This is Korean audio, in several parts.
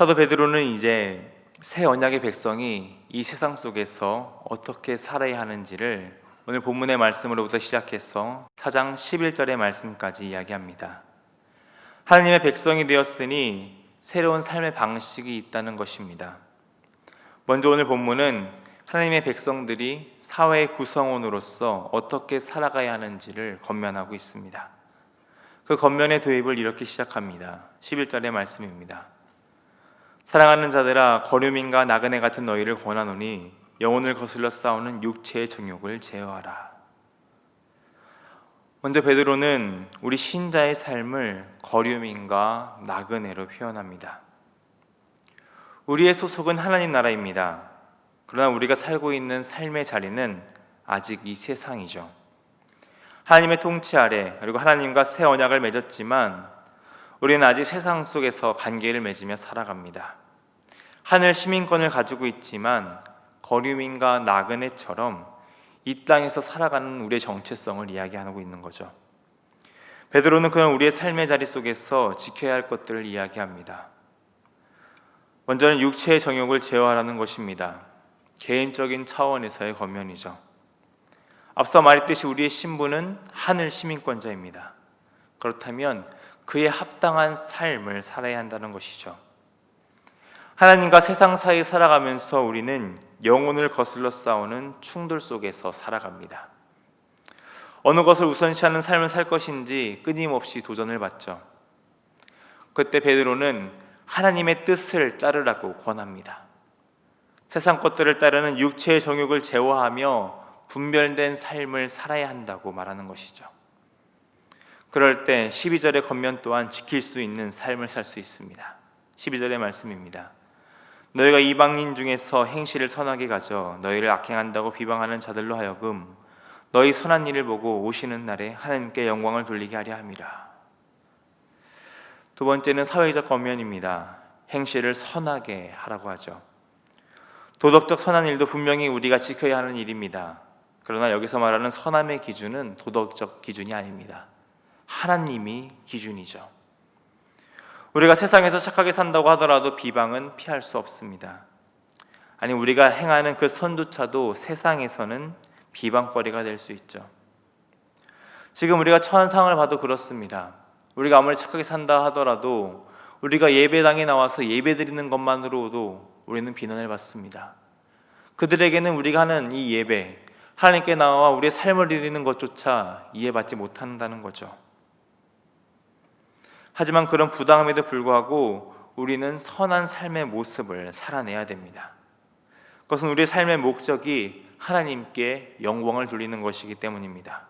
사도 베드로는 이제 새 언약의 백성이 이 세상 속에서 어떻게 살아야 하는지를 오늘 본문의 말씀으로부터 시작해서 4장 11절의 말씀까지 이야기합니다. 하나님의 백성이 되었으니 새로운 삶의 방식이 있다는 것입니다. 먼저 오늘 본문은 하나님의 백성들이 사회의 구성원으로서 어떻게 살아가야 하는지를 권면하고 있습니다. 그 권면의 도입을 이렇게 시작합니다. 11절의 말씀입니다. 사랑하는 자들아, 거류민과 나그네 같은 너희를 권하노니 영혼을 거슬러 싸우는 육체의 정욕을 제어하라. 먼저 베드로는 우리 신자의 삶을 거류민과 나그네로 표현합니다. 우리의 소속은 하나님 나라입니다. 그러나 우리가 살고 있는 삶의 자리는 아직 이 세상이죠. 하나님의 통치 아래, 그리고 하나님과 새 언약을 맺었지만 우리는 아직 세상 속에서 관계를 맺으며 살아갑니다. 하늘 시민권을 가지고 있지만 거류민과 나그네처럼 이 땅에서 살아가는 우리의 정체성을 이야기하고 있는 거죠. 베드로는 그런 우리의 삶의 자리 속에서 지켜야 할 것들을 이야기합니다. 먼저는 육체의 정욕을 제어하라는 것입니다. 개인적인 차원에서의 권면이죠. 앞서 말했듯이 우리의 신분은 하늘 시민권자입니다. 그렇다면 그에 합당한 삶을 살아야 한다는 것이죠. 하나님과 세상 사이에 살아가면서 우리는 영혼을 거슬러 싸우는 충돌 속에서 살아갑니다. 어느 것을 우선시하는 삶을 살 것인지 끊임없이 도전을 받죠. 그때 베드로는 하나님의 뜻을 따르라고 권합니다. 세상 것들을 따르는 육체의 정욕을 제어하며 분별된 삶을 살아야 한다고 말하는 것이죠. 그럴 때 12절의 권면 또한 지킬 수 있는 삶을 살 수 있습니다. 12절의 말씀입니다. 너희가 이방인 중에서 행실을 선하게 가져 너희를 악행한다고 비방하는 자들로 하여금 너희 선한 일을 보고 오시는 날에 하나님께 영광을 돌리게 하려 함이라. 두 번째는 사회적 권면입니다. 행실을 선하게 하라고 하죠. 도덕적 선한 일도 분명히 우리가 지켜야 하는 일입니다. 그러나 여기서 말하는 선함의 기준은 도덕적 기준이 아닙니다. 하나님이 기준이죠. 우리가 세상에서 착하게 산다고 하더라도 비방은 피할 수 없습니다. 아니, 우리가 행하는 그 선조차도 세상에서는 비방거리가 될 수 있죠. 지금 우리가 처한 상황을 봐도 그렇습니다. 우리가 아무리 착하게 산다 하더라도 우리가 예배당에 나와서 예배드리는 것만으로도 우리는 비난을 받습니다. 그들에게는 우리가 하는 이 예배, 하나님께 나와 우리의 삶을 드리는 것조차 이해받지 못한다는 거죠. 하지만 그런 부당함에도 불구하고 우리는 선한 삶의 모습을 살아내야 됩니다. 그것은 우리의 삶의 목적이 하나님께 영광을 돌리는 것이기 때문입니다.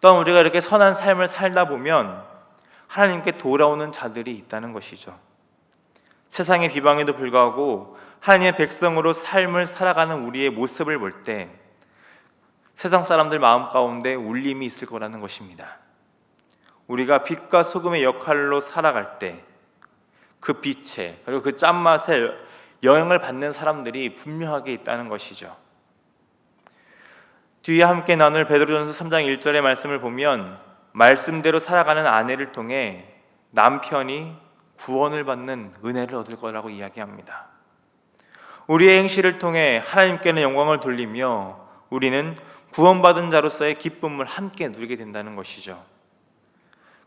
또한 우리가 이렇게 선한 삶을 살다 보면 하나님께 돌아오는 자들이 있다는 것이죠. 세상의 비방에도 불구하고 하나님의 백성으로 삶을 살아가는 우리의 모습을 볼 때 세상 사람들 마음 가운데 울림이 있을 거라는 것입니다. 우리가 빛과 소금의 역할로 살아갈 때 그 빛에, 그리고 그 짠맛에 영향을 받는 사람들이 분명하게 있다는 것이죠. 뒤에 함께 나눌 베드로전서 3장 1절의 말씀을 보면 말씀대로 살아가는 아내를 통해 남편이 구원을 받는 은혜를 얻을 거라고 이야기합니다. 우리의 행실을 통해 하나님께는 영광을 돌리며 우리는 구원받은 자로서의 기쁨을 함께 누리게 된다는 것이죠.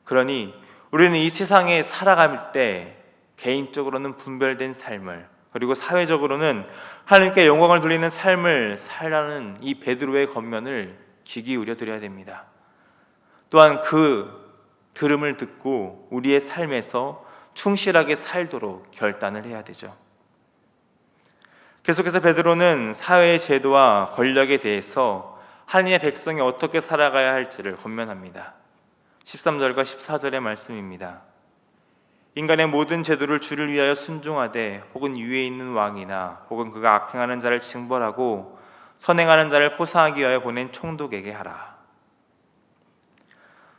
그러니 우리는 이 세상에 살아갈 때 개인적으로는 분별된 삶을, 그리고 사회적으로는 하나님께 영광을 돌리는 삶을 살라는 이 베드로의 권면을 귀 기울여 드려야 됩니다. 또한 그 들음을 듣고 우리의 삶에서 충실하게 살도록 결단을 해야 되죠. 계속해서 베드로는 사회의 제도와 권력에 대해서 하나님의 백성이 어떻게 살아가야 할지를 권면합니다. 13절과 14절의 말씀입니다. 인간의 모든 제도를 주를 위하여 순종하되 혹은 위에 있는 왕이나 혹은 그가 악행하는 자를 징벌하고 선행하는 자를 포상하기 위하여 보낸 총독에게 하라.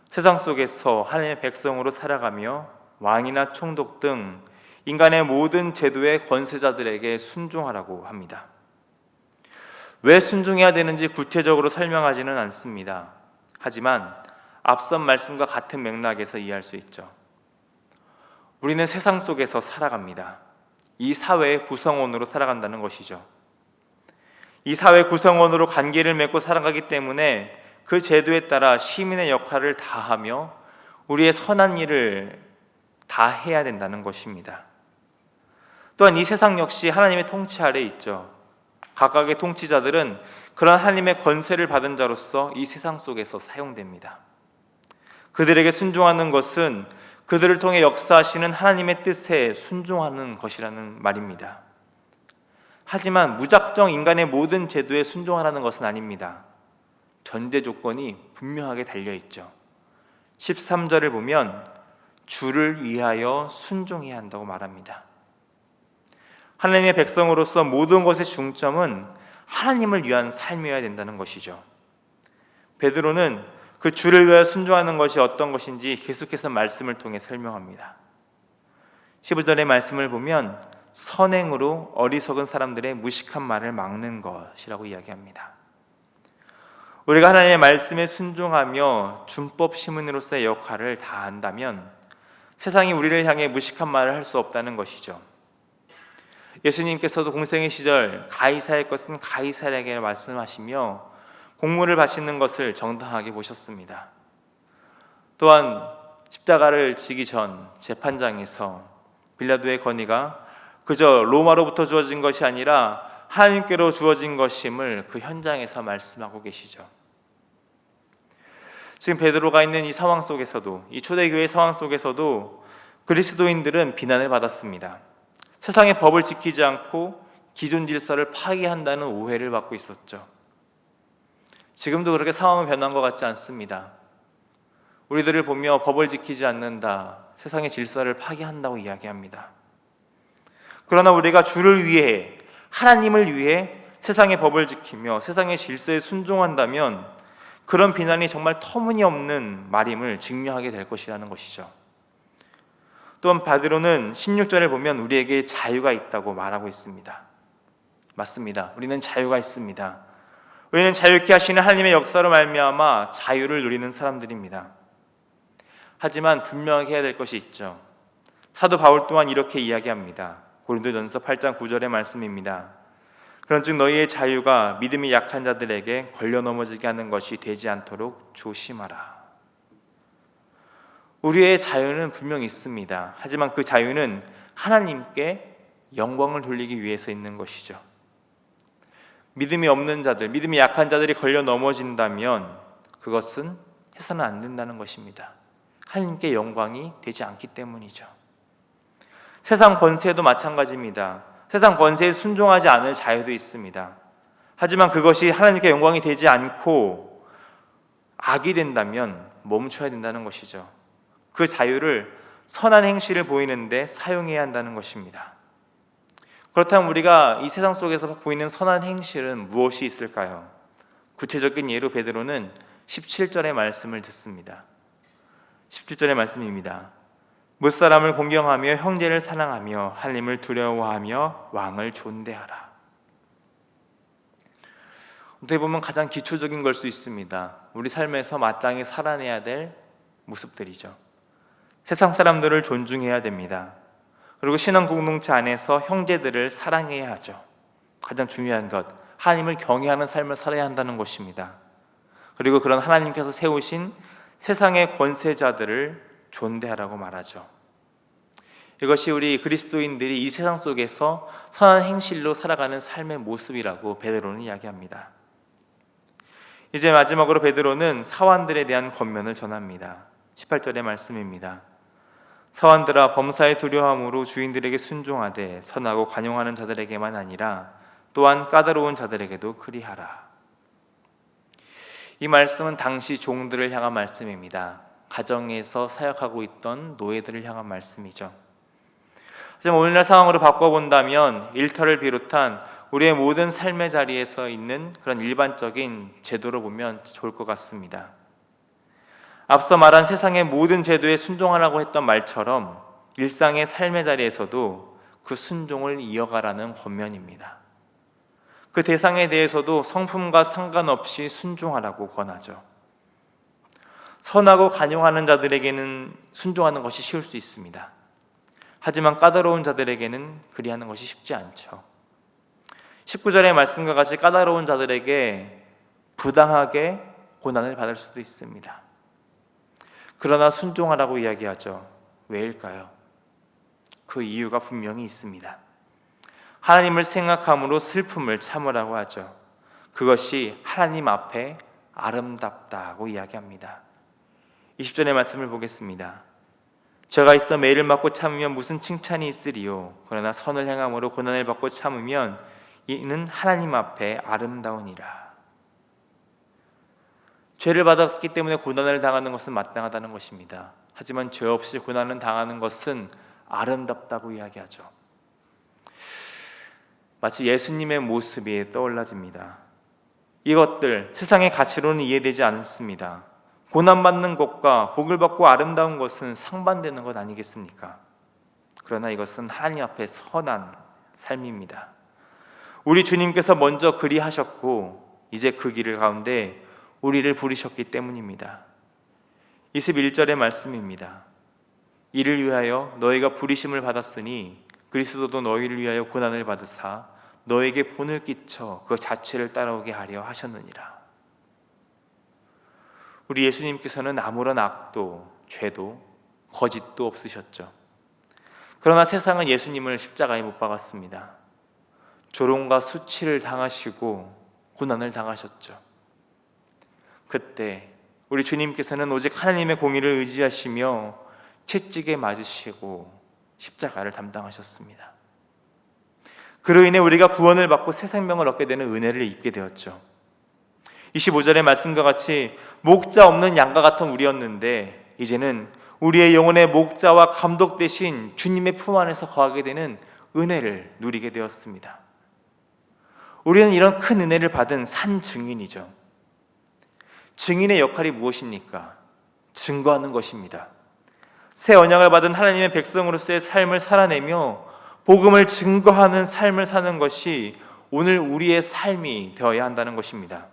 세상 속에서 하나님의 백성으로 살아가며 왕이나 총독 등 인간의 모든 제도의 권세자들에게 순종하라고 합니다. 왜 순종해야 되는지 구체적으로 설명하지는 않습니다. 하지만 앞선 말씀과 같은 맥락에서 이해할 수 있죠. 우리는 세상 속에서 살아갑니다. 이 사회의 구성원으로 살아간다는 것이죠. 이 사회 구성원으로 관계를 맺고 살아가기 때문에 그 제도에 따라 시민의 역할을 다하며 우리의 선한 일을 다 해야 된다는 것입니다. 또한 이 세상 역시 하나님의 통치 아래에 있죠. 각각의 통치자들은 그런 하나님의 권세를 받은 자로서 이 세상 속에서 사용됩니다. 그들에게 순종하는 것은 그들을 통해 역사하시는 하나님의 뜻에 순종하는 것이라는 말입니다. 하지만 무작정 인간의 모든 제도에 순종하라는 것은 아닙니다. 전제 조건이 분명하게 달려있죠. 13절을 보면 주를 위하여 순종해야 한다고 말합니다. 하나님의 백성으로서 모든 것의 중점은 하나님을 위한 삶이어야 된다는 것이죠. 베드로는 그 주를 위하여 순종하는 것이 어떤 것인지 계속해서 말씀을 통해 설명합니다. 15절의 말씀을 보면 선행으로 어리석은 사람들의 무식한 말을 막는 것이라고 이야기합니다. 우리가 하나님의 말씀에 순종하며 준법 시민으로서의 역할을 다한다면 세상이 우리를 향해 무식한 말을 할 수 없다는 것이죠. 예수님께서도 공생의 시절 가이사의 것은 가이사에게 말씀하시며 공물을 바치는 것을 정당하게 보셨습니다. 또한 십자가를 지기 전 재판장에서 빌라도의 건의가 그저 로마로부터 주어진 것이 아니라 하나님께로 주어진 것임을 그 현장에서 말씀하고 계시죠. 지금 베드로가 있는 이 상황 속에서도, 이 초대교회 상황 속에서도 그리스도인들은 비난을 받았습니다. 세상의 법을 지키지 않고 기존 질서를 파괴한다는 오해를 받고 있었죠. 지금도 그렇게 상황은 변한 것 같지 않습니다. 우리들을 보며 법을 지키지 않는다, 세상의 질서를 파괴한다고 이야기합니다. 그러나 우리가 주를 위해, 하나님을 위해 세상의 법을 지키며 세상의 질서에 순종한다면 그런 비난이 정말 터무니없는 말임을 증명하게 될 것이라는 것이죠. 또한 베드로는 16절을 보면 우리에게 자유가 있다고 말하고 있습니다. 맞습니다. 우리는 자유가 있습니다. 우리는 자유케 하시는 하나님의 역사로 말미암아 자유를 누리는 사람들입니다. 하지만 분명하게 해야 될 것이 있죠. 사도 바울 또한 이렇게 이야기합니다. 고린도전서 8장 9절의 말씀입니다. 그런즉 너희의 자유가 믿음이 약한 자들에게 걸려 넘어지게 하는 것이 되지 않도록 조심하라. 우리의 자유는 분명히 있습니다. 하지만 그 자유는 하나님께 영광을 돌리기 위해서 있는 것이죠. 믿음이 없는 자들, 믿음이 약한 자들이 걸려 넘어진다면 그것은 해서는 안 된다는 것입니다. 하나님께 영광이 되지 않기 때문이죠. 세상 권세도 마찬가지입니다. 세상 권세에 순종하지 않을 자유도 있습니다. 하지만 그것이 하나님께 영광이 되지 않고 악이 된다면 멈춰야 된다는 것이죠. 그 자유를 선한 행실을 보이는데 사용해야 한다는 것입니다. 그렇다면 우리가 이 세상 속에서 보이는 선한 행실은 무엇이 있을까요? 구체적인 예로 베드로는 17절의 말씀을 듣습니다. 17절의 말씀입니다. 무사람을 공경하며 형제를 사랑하며 하나님을 두려워하며 왕을 존대하라. 어떻게 보면 가장 기초적인 걸 수 있습니다. 우리 삶에서 마땅히 살아내야 될 모습들이죠. 세상 사람들을 존중해야 됩니다. 그리고 신앙 공동체 안에서 형제들을 사랑해야 하죠. 가장 중요한 것, 하나님을 경외하는 삶을 살아야 한다는 것입니다. 그리고 그런 하나님께서 세우신 세상의 권세자들을 존대하라고 말하죠. 이것이 우리 그리스도인들이 이 세상 속에서 선한 행실로 살아가는 삶의 모습이라고 베드로는 이야기합니다. 이제 마지막으로 베드로는 사환들에 대한 권면을 전합니다. 18절의 말씀입니다. 사환들아, 범사의 두려움으로 주인들에게 순종하되 선하고 관용하는 자들에게만 아니라 또한 까다로운 자들에게도 그리하라. 이 말씀은 당시 종들을 향한 말씀입니다. 가정에서 사역하고 있던 노예들을 향한 말씀이죠. 하지만 오늘날 상황으로 바꿔본다면 일터를 비롯한 우리의 모든 삶의 자리에서 있는 그런 일반적인 제도로 보면 좋을 것 같습니다. 앞서 말한 세상의 모든 제도에 순종하라고 했던 말처럼 일상의 삶의 자리에서도 그 순종을 이어가라는 권면입니다. 그 대상에 대해서도 성품과 상관없이 순종하라고 권하죠. 선하고 관용하는 자들에게는 순종하는 것이 쉬울 수 있습니다. 하지만 까다로운 자들에게는 그리하는 것이 쉽지 않죠. 19절의 말씀과 같이 까다로운 자들에게 부당하게 고난을 받을 수도 있습니다. 그러나 순종하라고 이야기하죠. 왜일까요? 그 이유가 분명히 있습니다. 하나님을 생각함으로 슬픔을 참으라고 하죠. 그것이 하나님 앞에 아름답다고 이야기합니다. 20절의 말씀을 보겠습니다. 죄가 있어 매를 맞고 참으면 무슨 칭찬이 있으리요. 그러나 선을 행함으로 고난을 받고 참으면 이는 하나님 앞에 아름다우니라. 죄를 받았기 때문에 고난을 당하는 것은 마땅하다는 것입니다. 하지만 죄 없이 고난을 당하는 것은 아름답다고 이야기하죠. 마치 예수님의 모습이 떠올라집니다. 이것들 세상의 가치로는 이해되지 않습니다. 고난받는 것과 복을 받고 아름다운 것은 상반되는 것 아니겠습니까? 그러나 이것은 하나님 앞에 선한 삶입니다. 우리 주님께서 먼저 그리하셨고 이제 그 길 가운데 우리를 부르셨기 때문입니다. 21절의 말씀입니다. 이를 위하여 너희가 부르심을 받았으니 그리스도도 너희를 위하여 고난을 받으사 너에게 본을 끼쳐 그 자체를 따라오게 하려 하셨느니라. 우리 예수님께서는 아무런 악도 죄도 거짓도 없으셨죠. 그러나 세상은 예수님을 십자가에 못 박았습니다. 조롱과 수치를 당하시고 고난을 당하셨죠. 그때 우리 주님께서는 오직 하나님의 공의를 의지하시며 채찍에 맞으시고 십자가를 담당하셨습니다. 그로 인해 우리가 구원을 받고 새 생명을 얻게 되는 은혜를 입게 되었죠. 25절의 말씀과 같이 목자 없는 양과 같은 우리였는데 이제는 우리의 영혼의 목자와 감독 되신 주님의 품 안에서 거하게 되는 은혜를 누리게 되었습니다. 우리는 이런 큰 은혜를 받은 산 증인이죠. 증인의 역할이 무엇입니까? 증거하는 것입니다. 새 언약을 받은 하나님의 백성으로서의 삶을 살아내며 복음을 증거하는 삶을 사는 것이 오늘 우리의 삶이 되어야 한다는 것입니다.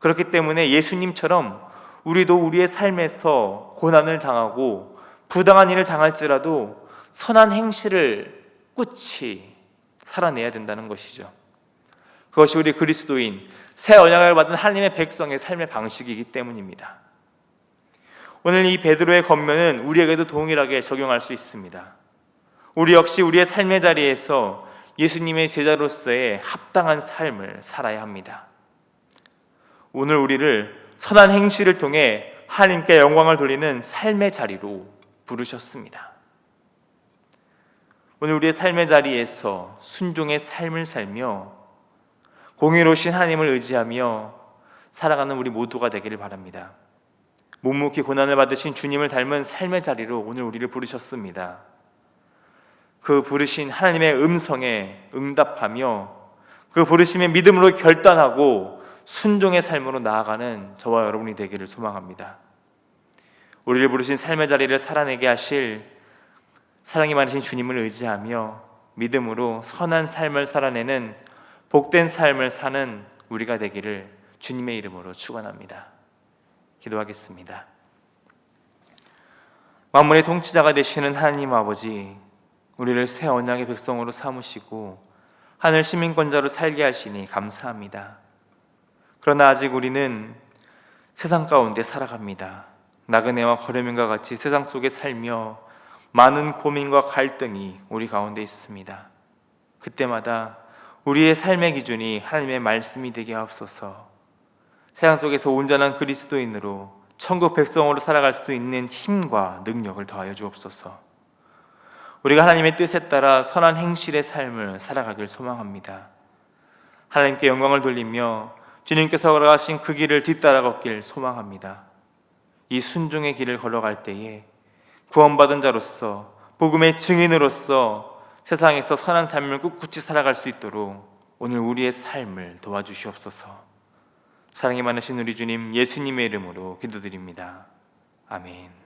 그렇기 때문에 예수님처럼 우리도 우리의 삶에서 고난을 당하고 부당한 일을 당할지라도 선한 행실을 꿋이 살아내야 된다는 것이죠. 그것이 우리 그리스도인 새 언약을 받은 하나님의 백성의 삶의 방식이기 때문입니다. 오늘 이 베드로의 권면은 우리에게도 동일하게 적용할 수 있습니다. 우리 역시 우리의 삶의 자리에서 예수님의 제자로서의 합당한 삶을 살아야 합니다. 오늘 우리를 선한 행실을 통해 하나님께 영광을 돌리는 삶의 자리로 부르셨습니다. 오늘 우리의 삶의 자리에서 순종의 삶을 살며 공의로우신 하나님을 의지하며 살아가는 우리 모두가 되기를 바랍니다. 묵묵히 고난을 받으신 주님을 닮은 삶의 자리로 오늘 우리를 부르셨습니다. 그 부르신 하나님의 음성에 응답하며 그 부르심의 믿음으로 결단하고 순종의 삶으로 나아가는 저와 여러분이 되기를 소망합니다. 우리를 부르신 삶의 자리를 살아내게 하실 사랑이 많으신 주님을 의지하며 믿음으로 선한 삶을 살아내는 복된 삶을 사는 우리가 되기를 주님의 이름으로 축원합니다. 기도하겠습니다. 만물의 통치자가 되시는 하나님 아버지, 우리를 새 언약의 백성으로 삼으시고 하늘 시민권자로 살게 하시니 감사합니다. 그러나 아직 우리는 세상 가운데 살아갑니다. 나그네와 거르민과 같이 세상 속에 살며 많은 고민과 갈등이 우리 가운데 있습니다. 그때마다 우리의 삶의 기준이 하나님의 말씀이 되게 하옵소서. 세상 속에서 온전한 그리스도인으로 천국 백성으로 살아갈 수 있는 힘과 능력을 더하여 주옵소서. 우리가 하나님의 뜻에 따라 선한 행실의 삶을 살아가길 소망합니다. 하나님께 영광을 돌리며 주님께서 걸어가신 그 길을 뒤따라 걷길 소망합니다. 이 순종의 길을 걸어갈 때에 구원받은 자로서 복음의 증인으로서 세상에서 선한 삶을 꿋꿋이 살아갈 수 있도록 오늘 우리의 삶을 도와주시옵소서. 사랑이 많으신 우리 주님 예수님의 이름으로 기도드립니다. 아멘.